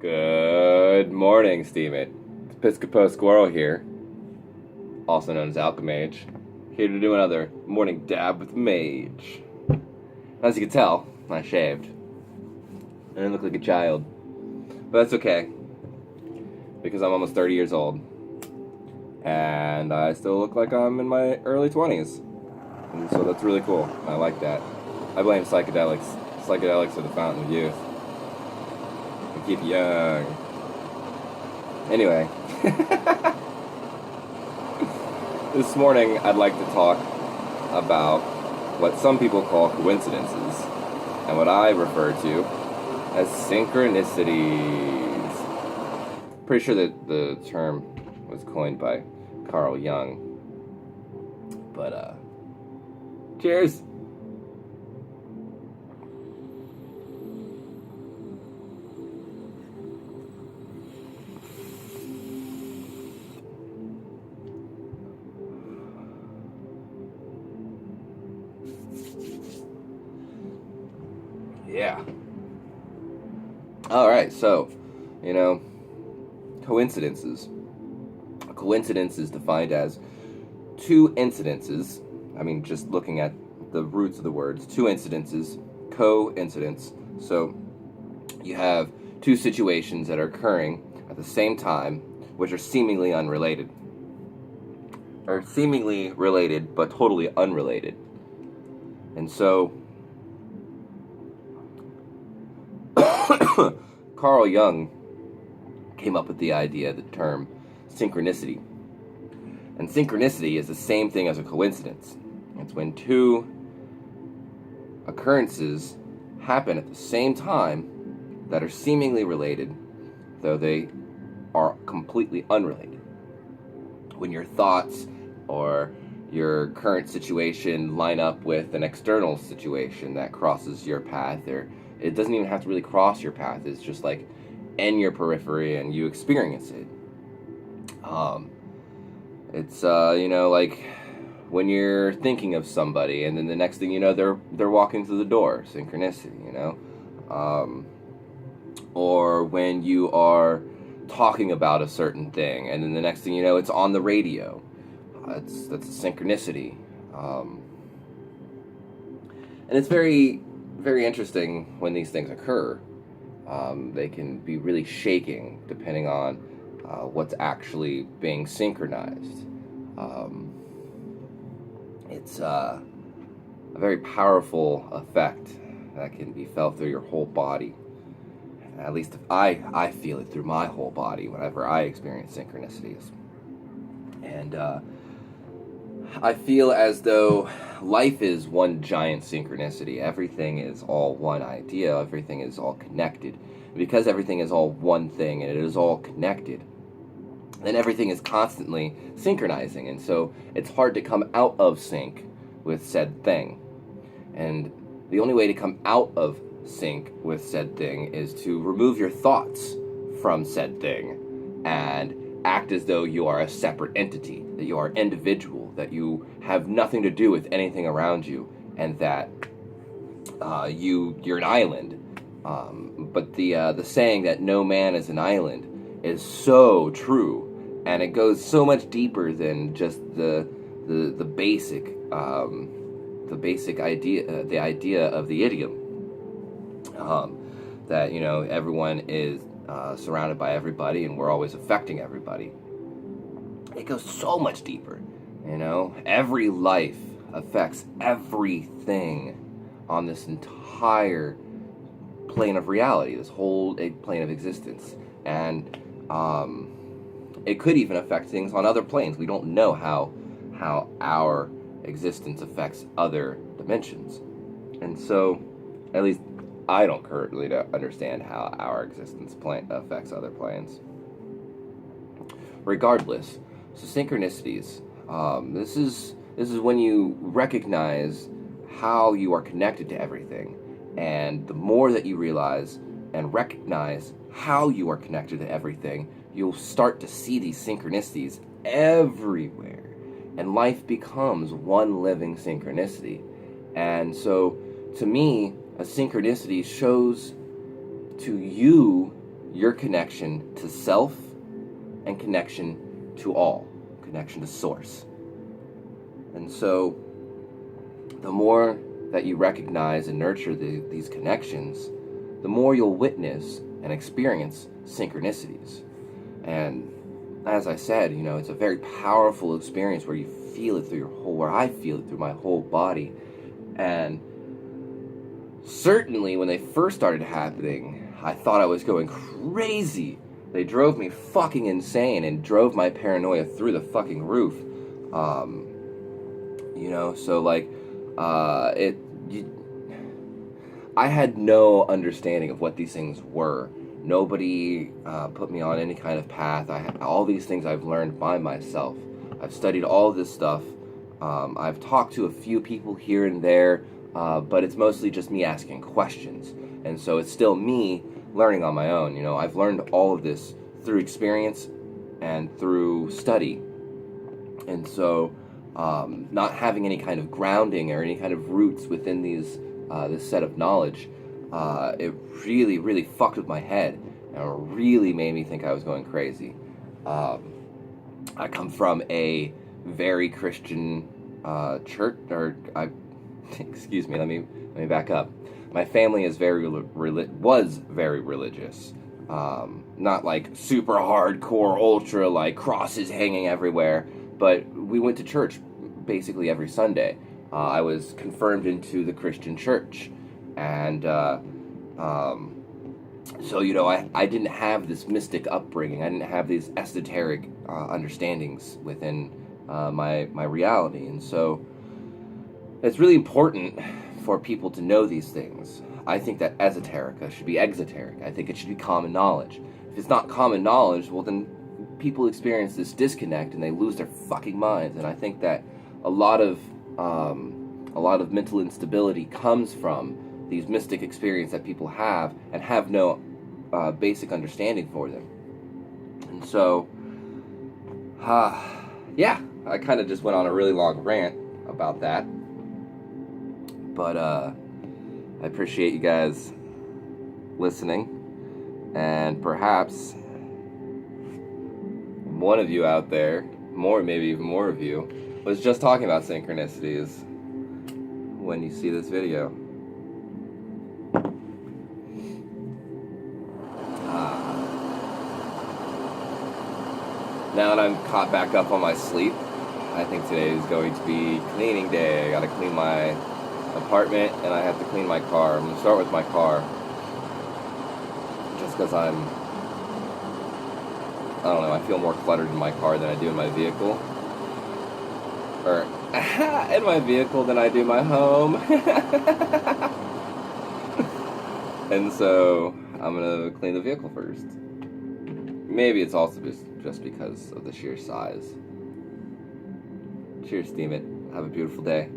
Good morning, Steven. It's Episcopo Squirrel here, also known as Alchemage, here to do another morning dab with Mage. As you can tell, I shaved. And I look like a child. But that's okay, because I'm almost 30 years old. And I still look like I'm in my early 20s. And so that's really cool. I like that. I blame psychedelics. Psychedelics are the fountain of youth. They keep you young. Anyway. This morning I'd like to talk about what some people call coincidences and what I refer to as synchronicities. Pretty sure that the term was coined by Carl Jung. But cheers. Yeah. Alright, so, coincidences. A coincidence is defined as two incidences. Just looking at the roots of the words. Two incidences, coincidence. So, you have two situations that are occurring at the same time, which are seemingly unrelated. Or seemingly related, but totally unrelated. And so, Carl Jung came up with the idea, the term synchronicity. And synchronicity is the same thing as a coincidence. It's when two occurrences happen at the same time that are seemingly related, though they are completely unrelated. When your thoughts or your current situation line up with an external situation that crosses your path, or it doesn't even have to really cross your path, it's just like in your periphery and you experience it. It's like when you're thinking of somebody and then the next thing you know they're walking through the door, synchronicity, or when you are talking about a certain thing and then the next thing you know it's on the radio. That's a synchronicity. And it's very, very interesting when these things occur. They can be really shaking depending on what's actually being synchronized. It's a very powerful effect that can be felt through your whole body. At least I feel it through my whole body whenever I experience synchronicities. And I feel as though life is one giant synchronicity. Everything is all one idea. Everything is all connected. Because everything is all one thing and it is all connected, then everything is constantly synchronizing. And so it's hard to come out of sync with said thing. And the only way to come out of sync with said thing is to remove your thoughts from said thing and act as though you are a separate entity, that you are individual, that you have nothing to do with anything around you, and that you're an island. But the saying that no man is an island is so true, and it goes so much deeper than just the basic idea, the idea of the idiom, that everyone is surrounded by everybody and we're always affecting everybody. It goes so much deeper. Every life affects everything on this entire plane of reality, this whole plane of existence. And it could even affect things on other planes. We don't know how our existence affects other dimensions. And so, at least I don't currently understand how our existence affects other planes. Regardless, so synchronicities, this is when you recognize how you are connected to everything. And the more that you realize and recognize how you are connected to everything, you'll start to see these synchronicities everywhere. And life becomes one living synchronicity. And so, to me, a synchronicity shows to you your connection to self and connection to all, connection to source. And so the more that you recognize and nurture these connections, the more you'll witness and experience synchronicities. And as I said, it's a very powerful experience where you feel it through where I feel it through my whole body. And certainly when they first started happening, I thought I was going crazy. They drove me fucking insane and drove my paranoia through the fucking roof. I had no understanding of what these things were. Nobody put me on any kind of path. All these things I've learned by myself. I've studied all this stuff. I've talked to a few people here and there, but it's mostly just me asking questions. And so it's still me learning on my own. I've learned all of this through experience and through study. And so not having any kind of grounding or any kind of roots within this set of knowledge, it really, really fucked with my head and really made me think I was going crazy. I come from a very Christian church, excuse me, let me back up. My family is was very religious. Not like super hardcore, ultra, like crosses hanging everywhere, but we went to church basically every Sunday. I was confirmed into the Christian church, and so I didn't have this mystic upbringing. I didn't have these esoteric understandings within my reality, and so it's really important for people to know these things. I think that esoterica should be exoteric. I think it should be common knowledge. If it's not common knowledge, well then people experience this disconnect and they lose their fucking minds. And I think that a lot of mental instability comes from these mystic experiences that people have and have no basic understanding for them. And so, yeah, I kind of just went on a really long rant about that. But I appreciate you guys listening, and perhaps one of you out there, maybe even more of you, was just talking about synchronicities when you see this video. Now that I'm caught back up on my sleep, I think today is going to be cleaning day. I gotta clean my apartment and I have to clean my car. I'm gonna start with my car, just because I don't know, I feel more cluttered in my car than I do in my vehicle. Or in my vehicle than I do my home. And so I'm gonna clean the vehicle first. Maybe it's also just because of the sheer size. Cheers, steam it. Have a beautiful day.